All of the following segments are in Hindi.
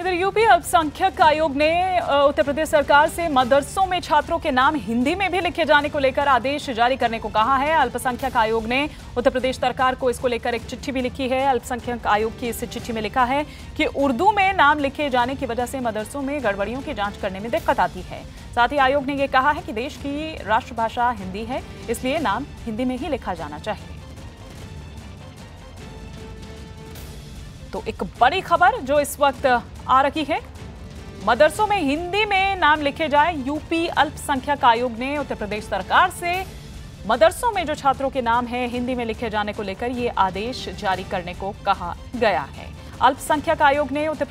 इधर यूपी अल्पसंख्यक आयोग ने उत्तर प्रदेश सरकार से मदरसों में छात्रों के नाम हिंदी में भी लिखे जाने को लेकर आदेश जारी करने को कहा है। अल्पसंख्यक आयोग ने उत्तर प्रदेश सरकार को इसको लेकर एक चिट्ठी भी लिखी है। अल्पसंख्यक आयोग की इस चिट्ठी में लिखा है कि उर्दू में नाम लिखे जाने की वजह से मदरसों में गड़बड़ियों की जांच करने में दिक्कत आती है। साथ ही आयोग ने यह कहा है कि देश की राष्ट्रभाषा हिंदी है, इसलिए नाम हिंदी में ही लिखा जाना चाहिए। तो एक बड़ी खबर जो इस वक्त आ रही है, मदरसों में हिंदी में नाम लिखे जाए। यूपी अल्पसंख्यक आयोग ने उत्तर प्रदेश सरकार से मदरसों में जो छात्रों के नाम हैं हिंदी में लिखे जाने को लेकर ये आदेश जारी करने को कहा गया है। अल्पसंख्यक आयोग ने उत्तर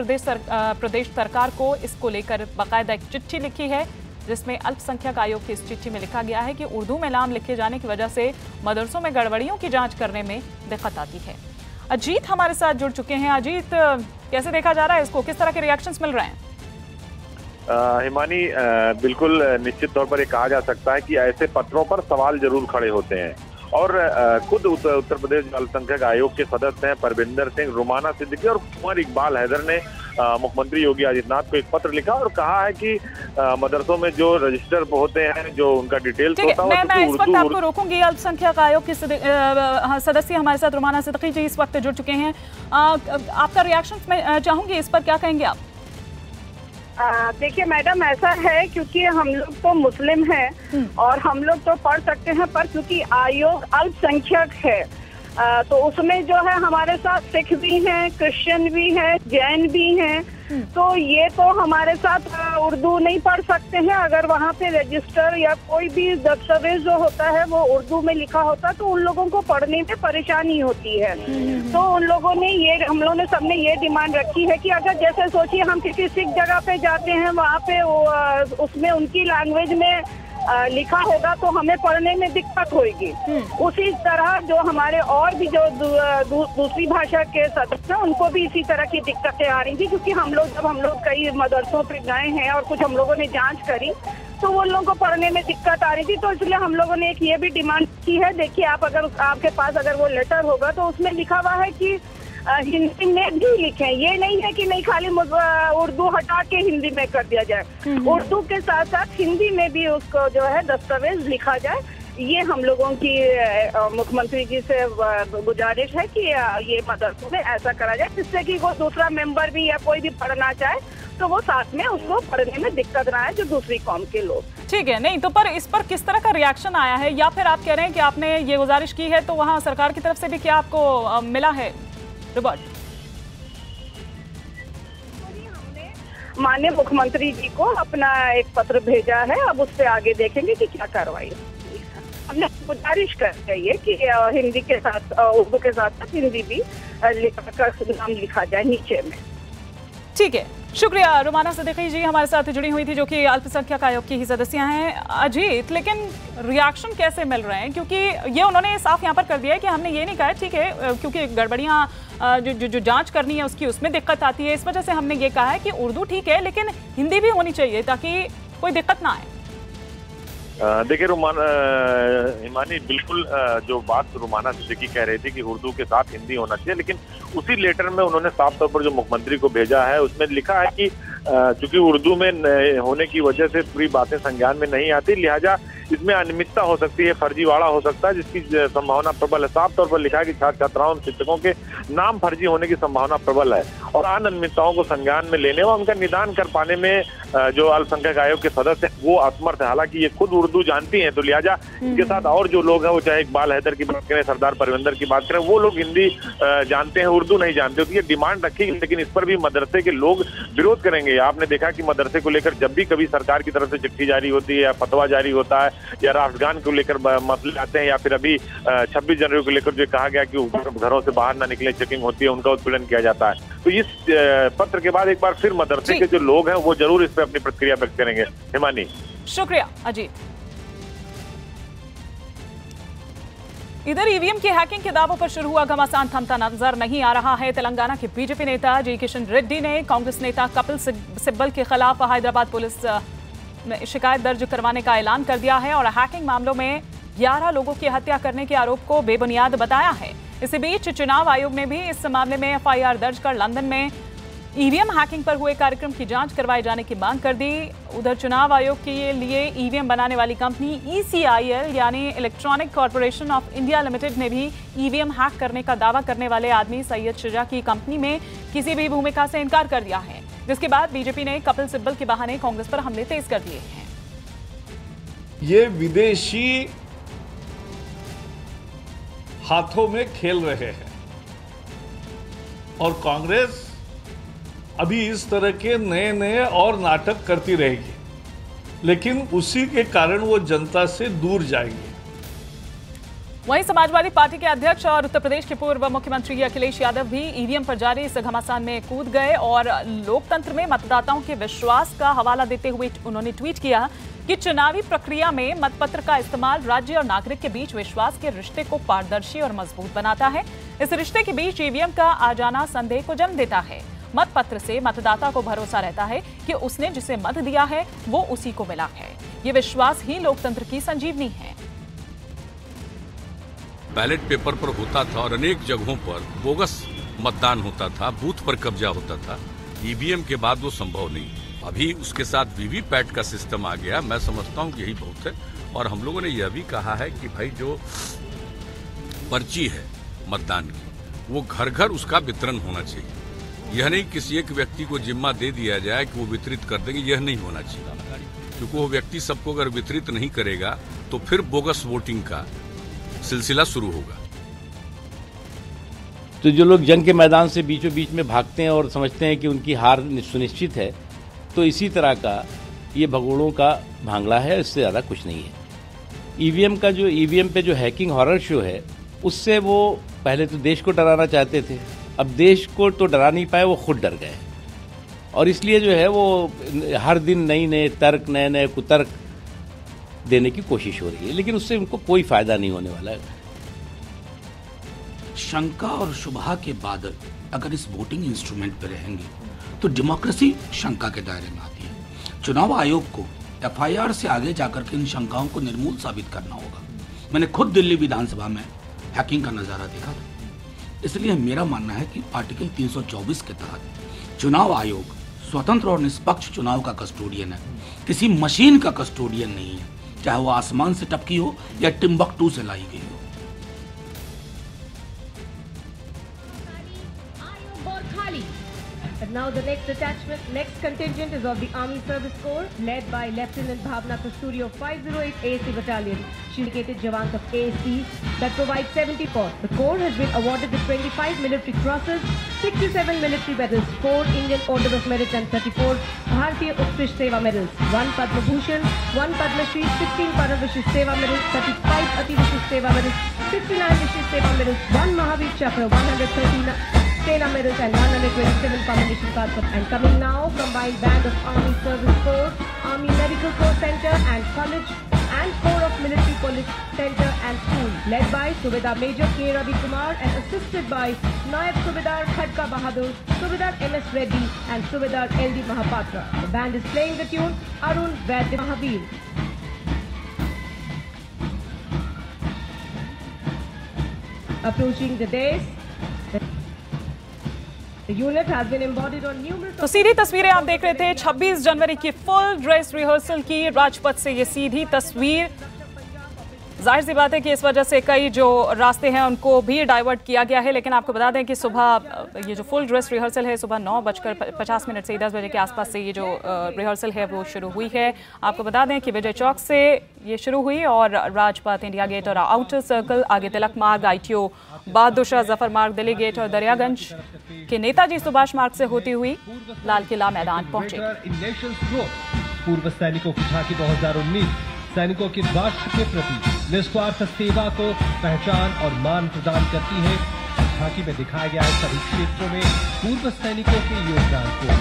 प्रदेश सरकार को इसको लेकर बाकायदा एक चिट्ठी लिखी है, जिसमें अल्पसंख्यक आयोग की इस चिट्ठी में लिखा गया है कि उर्दू में नाम लिखे जाने की वजह से मदरसों में गड़बड़ियों की जांच करने में दिक्कत आती है। अजीत हमारे साथ जुड़ चुके हैं। अजीत, कैसे देखा जा रहा है इसको, किस तरह के रिएक्शंस मिल रहे हैं? हिमानी, बिल्कुल निश्चित तौर पर ये कहा जा सकता है कि ऐसे पत्रों पर सवाल जरूर खड़े होते हैं और खुद उत्तर प्रदेश अल्पसंख्यक आयोग के सदस्य हैं परविंदर सिंह, रुमाना सिद्दीकी और कुंवर इकबाल हैदर ने मुख्यमंत्री योगी आदित्यनाथ को एक पत्र लिखा और कहा है कि मदरसों में जो रजिस्टर होते हैं, जो उनका डिटेल्स होता है, मैं इस वक्त आपको रोकूंगी। अल्पसंख्यक आयोग के सदस्य हमारे साथ रुमाना सिद्दीकी जी इस वक्त जुड़ चुके हैं। आपका रिएक्शन मैं चाहूंगी, इस पर क्या कहेंगे आप? देखिए मैडम, ऐसा है क्योंकि हम लोग तो मुस्लिम हैं और हम लोग तो पढ़ सकते हैं, पर क्योंकि आयोग अल्पसंख्यक है तो उसमें जो है हमारे साथ सिख भी हैं, क्रिश्चियन भी हैं, जैन भी हैं, तो ये तो हमारे साथ उर्दू नहीं पढ़ सकते हैं। अगर वहाँ पे रजिस्टर या कोई भी दस्तावेज जो होता है वो उर्दू में लिखा होता तो उन लोगों को पढ़ने में परेशानी होती है। तो उन लोगों ने हम लोगों ने सबने ये डिमांड रखी है कि अगर जैसे सोचिए हम किसी सिख जगह पे जाते हैं, वहाँ पे उसमें उनकी लैंग्वेज में लिखा होगा तो हमें पढ़ने में दिक्कत होगी। उसी तरह जो हमारे और भी जो दूसरी भाषा के सदस्य हैं उनको भी इसी तरह की दिक्कतें आ रही थी, क्योंकि हम लोग कई मदरसों पे गए हैं और कुछ हम लोगों ने जांच करी तो वो लोगों को पढ़ने में दिक्कत आ रही थी। तो इसलिए हम लोगों ने एक ये भी डिमांड की है। देखिए आप, अगर आपके पास अगर वो लेटर होगा तो उसमें लिखा हुआ है कि हिंदी में भी लिखें। ये नहीं है कि नहीं खाली उर्दू हटा के हिंदी में कर दिया जाए, उर्दू के साथ साथ हिंदी में भी उसको जो है दस्तावेज लिखा जाए। ये हम लोगों की मुख्यमंत्री जी से गुजारिश है कि ये मदरसों में ऐसा करा जाए, जिससे कि वो दूसरा मेंबर भी या कोई भी पढ़ना चाहे तो वो साथ में उसको पढ़ने में दिक्कत ना आए, जो दूसरी कौम के लोग। ठीक है, नहीं तो पर इस पर किस तरह का रिएक्शन आया है, या फिर आप कह रहे हैं कि आपने ये गुजारिश की है तो वहाँ सरकार की तरफ से भी क्या आपको मिला है रिपोर्ट? हमने माननीय मुख्यमंत्री जी को अपना एक पत्र भेजा है, अब उस पर आगे देखेंगे कि क्या कार्रवाई। हमने गुजारिश कर रही है कि हिंदी के साथ उर्दू के साथ हिंदी भी नाम लिखा जाए नीचे में। ठीक है, शुक्रिया। रुमाना सिद्दीकी जी हमारे साथ जुड़ी हुई थी, जो कि अल्पसंख्यक आयोग की ही सदस्य हैं। अजीत, लेकिन रिएक्शन कैसे मिल रहे हैं, क्योंकि ये उन्होंने साफ यहाँ पर कर दिया है कि हमने ये नहीं कहा, ठीक है, क्योंकि गड़बड़ियाँ जो जांच करनी है उसकी उसमें दिक्कत आती है, इस वजह से हमने ये कहा है कि उर्दू ठीक है लेकिन हिंदी भी होनी चाहिए ताकि कोई दिक्कत ना आए। देखिए हिमानी, बिल्कुल जो बात रुमाना सिद्दीकी कह रही थी कि उर्दू के साथ हिंदी होना चाहिए, लेकिन उसी लेटर में उन्होंने साफ तौर पर जो मुख्यमंत्री को भेजा है उसमें लिखा है कि चूंकि उर्दू में होने की वजह से पूरी बातें संज्ञान में नहीं आती, लिहाजा इसमें अनियमितता हो सकती है, फर्जीवाड़ा हो सकता है, जिसकी संभावना प्रबल है। साफ तौर पर लिखा है कि छात्र छात्राओं और शिक्षकों के नाम फर्जी होने की संभावना प्रबल है और अनियमितताओं को संज्ञान में लेने व उनका निदान कर पाने में जो अल्पसंख्यक आयोग के सदस्य हैं वो असमर्थ है। हालांकि ये खुद उर्दू जानती हैं, तो लिहाजा इनके साथ और जो लोग हैं, वो चाहे इकबाल हैदर की बात करें, सरदार परविंदर की बात करें, वो लोग हिंदी जानते हैं, उर्दू नहीं जानते। तो ये डिमांड रखी, लेकिन इस पर भी मदरसे के लोग विरोध करेंगे। आपने देखा कि मदरसे को लेकर जब भी कभी सरकार की तरफ से चिट्ठी जारी होती है या फतवा जारी होता है या राष्ट्रगान को लेकर मसले आते हैं या फिर अभी 26 जनवरी को लेकर जो कहा गया कि घरों से बाहर ना निकले, चेकिंग होती है, उनका उत्पीड़न किया जाता है, तो इस पत्र के बाद एक बार फिर मदरसे के जो लोग हैं वो जरूर इस पर अपनी प्रतिक्रिया व्यक्त करेंगे। हिमानी, शुक्रिया अजीत। इधर ईवीएम की हैकिंग के दावों पर शुरू हुआ घमासान थमता नजर नहीं आ रहा है। तेलंगाना के बीजेपी नेता जी किशन रेड्डी ने कांग्रेस नेता कपिल सिब्बल के खिलाफ हैदराबाद पुलिस में शिकायत दर्ज करवाने का ऐलान कर दिया है और हैकिंग मामलों में 11 लोगों की हत्या करने के आरोप को बेबुनियाद बताया है। इसी बीच चुनाव आयोग ने भी इस मामले में एफआईआर दर्ज कर लंदन में ईवीएम हैकिंग पर हुए कार्यक्रम की जांच करवाए जाने की मांग कर दी। उधर चुनाव आयोग के लिए ईवीएम बनाने वाली कंपनी ECIL यानी electronic corporation of India limited ने भी ईवीएम हैक करने का दावा करने वाले आदमी सैयद शुजा की कंपनी में किसी भी भूमिका से इनकार कर दिया है, जिसके बाद बीजेपी ने कपिल सिब्बल के बहाने कांग्रेस पर हमले तेज कर दिए हैं। ये विदेशी हाथों में खेल रहे हैं और कांग्रेस अभी इस तरह के नए नए और नाटक करती रहेगी, लेकिन उसी के कारण वो जनता से दूर जाएंगे। वहीं समाजवादी पार्टी के अध्यक्ष और उत्तर प्रदेश के पूर्व मुख्यमंत्री अखिलेश यादव भी ईवीएम पर जारी इस घमासान में कूद गए और लोकतंत्र में मतदाताओं के विश्वास का हवाला देते हुए उन्होंने ट्वीट किया कि चुनावी प्रक्रिया में मतपत्र का इस्तेमाल राज्य और नागरिक के बीच विश्वास के रिश्ते को पारदर्शी और मजबूत बनाता है। इस रिश्ते के बीच ईवीएम का आ जाना संदेह को जन्म देता है। मतपत्र से मतदाता को भरोसा रहता है कि उसने जिसे मत दिया है वो उसी को मिला है। ये विश्वास ही लोकतंत्र की संजीवनी है। बैलेट पेपर पर होता था और अनेक जगहों पर बोगस मतदान होता था, बूथ पर कब्जा होता था। ईवीएम के बाद वो संभव नहीं। अभी उसके साथ वीवीपैट का सिस्टम आ गया। मैं समझता हूँ यही बहुत है। और हम लोगों ने यह भी कहा है कि भाई जो पर्ची है मतदान की वो घर घर उसका वितरण होना चाहिए। यह नहीं किसी एक व्यक्ति को जिम्मा दे दिया जाए कि वो वितरित कर देंगे, यह नहीं होना चाहिए, क्योंकि वो व्यक्ति सबको अगर वितरित नहीं करेगा तो फिर बोगस वोटिंग का सिलसिला शुरू होगा। तो जो लोग जंग के मैदान से बीचों बीच में भागते हैं और समझते हैं कि उनकी हार सुनिश्चित है, तो इसी तरह का ये भगोड़ों का भांगड़ा है, इससे ज़्यादा कुछ नहीं है। ईवीएम पे जो हैकिंग हॉरर शो है, उससे वो पहले तो देश को डराना चाहते थे, अब देश को तो डरा नहीं पाए, वो खुद डर गए और इसलिए जो है वो हर दिन नए नए कुतर्क देने की कोशिश हो रही है, लेकिन उससे उनको कोई फायदा नहीं होने वाला है। शंका और शुबहा के बादल अगर इस वोटिंग इंस्ट्रूमेंट पर रहेंगे तो डेमोक्रेसी शंका के दायरे में आती है। चुनाव आयोग को FIR से आगे जाकर के इन शंकाओं को निर्मूल साबित करना होगा। मैंने खुद दिल्ली विधानसभा में हैकिंग का नजारा देखा था, इसलिए मेरा मानना है कि आर्टिकल 324 के तहत चुनाव आयोग स्वतंत्र और निष्पक्ष चुनाव का कस्टोडियन है, किसी मशीन का कस्टोडियन नहीं है, चाहे वो आसमान से टपकी हो या टिम्बकटू से लाई गई हो। But now the next contingent is of the Army Service Corps, led by Lieutenant Bhavna Kasturi of 508 ASC Battalion. She indicated jawans of ASC that provide 70 corps. The Corps has been awarded with 25 military crosses, 67 military medals, 4 Indian Order of Merit and 34 Bharatiya Utprish Seva medals, 1 Padma Bhushan, 1 Padma Shri, 16 Param Vishis Seva medals, 35 Ati Vishis Seva medals, 69 Vishis Seva medals, 1 Mahavir Chakra, 113 Sena medals and 127 commendation cards. And coming now, combined band of Army Service Corps, Army Medical Corps Center and College and Corps of Military Police Center and School, led by Subedar Major K. Ravi Kumar and assisted by Naib Subedar Khadka Bahadur, Subedar MS Reddy and Subedar LD Mahapatra. The band is playing the tune Arun Vaidya Mahavir. Approaching the dais, the unit has been embodied on numerous... तो सीधी तस्वीरें आप देख रहे थे 26 जनवरी की फुल ड्रेस रिहर्सल की। राजपथ से ये सीधी तस्वीर, जाहिर सी बात है कि इस वजह से कई जो रास्ते हैं उनको भी डाइवर्ट किया गया है, लेकिन आपको बता दें कि सुबह ये जो फुल ड्रेस रिहर्सल है सुबह 9:50 से 10 बजे के आसपास से ये जो रिहर्सल है वो शुरू हुई है। आपको बता दें कि विजय चौक से ये शुरू हुई और राजपथ, इंडिया गेट और आउटर सर्कल, आगे तिलक मार्ग, ITO, बहादुर शाह जफर मार्ग, दिल्ली गेट और दरियागंज के नेताजी सुभाष मार्ग से होती हुई लाल किला मैदान पहुंचे। पूर्व सैनिकों की झांकी 2019 सैनिकों की राष्ट्र के प्रति निस्वार्थ सेवा को पहचान और मान प्रदान करती है। झांकी में दिखाया गया है सभी क्षेत्रों में पूर्व सैनिकों के योगदान को।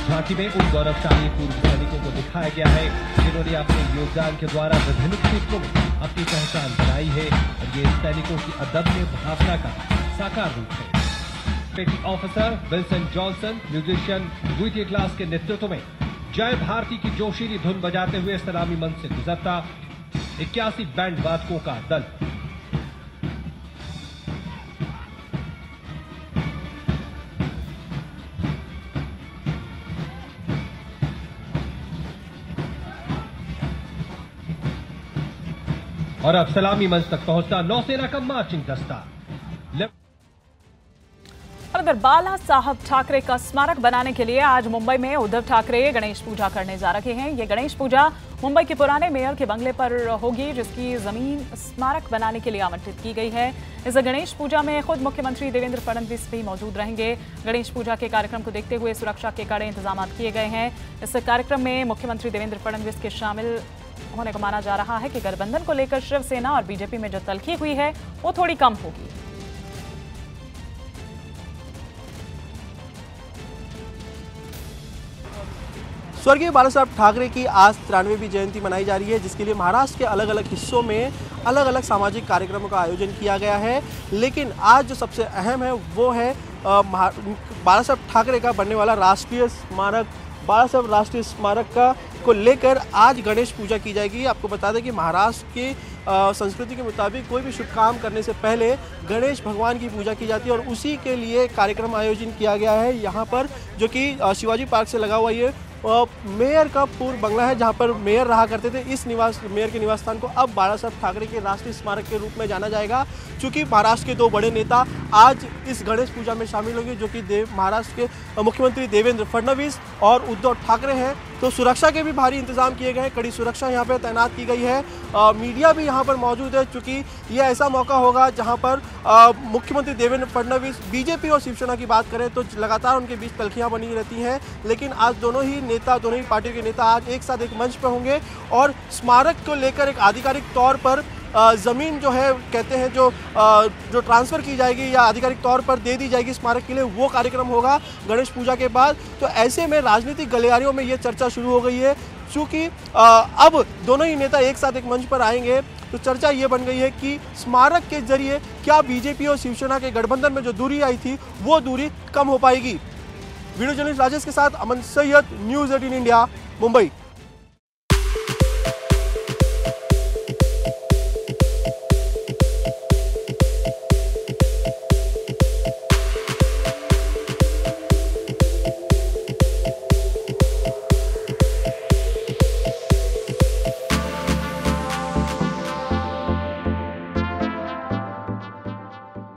झांकी में उन गौरवशाली पूर्व सैनिकों को दिखाया गया है जिन्होंने अपने योगदान के द्वारा विभिन्न क्षेत्रों में अपनी पहचान बनाई है और ये सैनिकों की अदम्य भावना का साकार रूप है। पेटी ऑफिसर विल्सन जॉनसन, म्यूजिशियन द्वितीय क्लास के नेतृत्व में जय भारती की जोशीली धुन बजाते हुए सलामी मंच से गुजरता 81 बैंड वादकों का दल। और अब सलामी मंच तक पहुंचता नौसेना का मार्चिंग दस्ता। और अगर बाला साहब ठाकरे का स्मारक बनाने के लिए आज मुंबई में उद्धव ठाकरे गणेश पूजा करने जा रहे हैं। ये गणेश पूजा मुंबई के पुराने मेयर के बंगले पर होगी, जिसकी जमीन स्मारक बनाने के लिए आवंटित की गई है। इस गणेश पूजा में खुद मुख्यमंत्री देवेंद्र फडणवीस भी मौजूद रहेंगे। गणेश पूजा के कार्यक्रम को देखते हुए सुरक्षा के कड़े इंतजाम किए गए हैं। इस कार्यक्रम में मुख्यमंत्री देवेंद्र फडणवीस के शामिल होने को माना जा रहा है कि गठबंधन को लेकर शिवसेना और बीजेपी में जो तल्खी हुई है वो थोड़ी कम होगी। स्वर्गीय बाला साहब ठाकरे की आज 93वीं जयंती मनाई जा रही है, जिसके लिए महाराष्ट्र के अलग अलग हिस्सों में अलग अलग सामाजिक कार्यक्रमों का आयोजन किया गया है। लेकिन आज जो सबसे अहम है वो है बाला साहब ठाकरे का बनने वाला राष्ट्रीय स्मारक। बाला साहब राष्ट्रीय स्मारक को लेकर आज गणेश पूजा की जाएगी। आपको बता दें कि महाराष्ट्र की संस्कृति के मुताबिक कोई भी शुभ काम करने से पहले गणेश भगवान की पूजा की जाती है और उसी के लिए कार्यक्रम आयोजन किया गया है। यहाँ पर जो कि शिवाजी पार्क से लगा हुआ ये मेयर का पूर्व बंगला है, जहां पर मेयर रहा करते थे। इस मेयर के निवास स्थान को अब बाला साहब ठाकरे के राष्ट्रीय स्मारक के रूप में जाना जाएगा। चूंकि महाराष्ट्र के दो बड़े नेता आज इस गणेश पूजा में शामिल होंगे, जो कि महाराष्ट्र के मुख्यमंत्री देवेंद्र फडणवीस और उद्धव ठाकरे हैं, तो सुरक्षा के भी भारी इंतजाम किए गए हैं। कड़ी सुरक्षा यहाँ पर तैनात की गई है। मीडिया भी यहाँ पर मौजूद है, चूँकि यह ऐसा मौका होगा जहाँ पर मुख्यमंत्री देवेंद्र फडणवीस बीजेपी और शिवसेना की बात करें तो लगातार उनके बीच तल्खियाँ बनी रहती हैं। लेकिन आज दोनों ही पार्टी के नेता आज एक साथ एक मंच पर होंगे और स्मारक को लेकर एक आधिकारिक तौर पर ज़मीन जो है कहते हैं जो ट्रांसफ़र की जाएगी या आधिकारिक तौर पर दे दी जाएगी स्मारक के लिए, वो कार्यक्रम होगा गणेश पूजा के बाद। तो ऐसे में राजनीतिक गलियारियों में ये चर्चा शुरू हो गई है। चूँकि अब दोनों ही नेता एक साथ एक मंच पर आएंगे तो चर्चा ये बन गई है कि स्मारक के जरिए क्या बीजेपी और शिवसेना के गठबंधन में जो दूरी आई थी वो दूरी कम हो पाएगी। वीडियो जर्नलिस्ट राजेश के साथ अमन सैयद, न्यूज़ 18 इंडिया, मुंबई।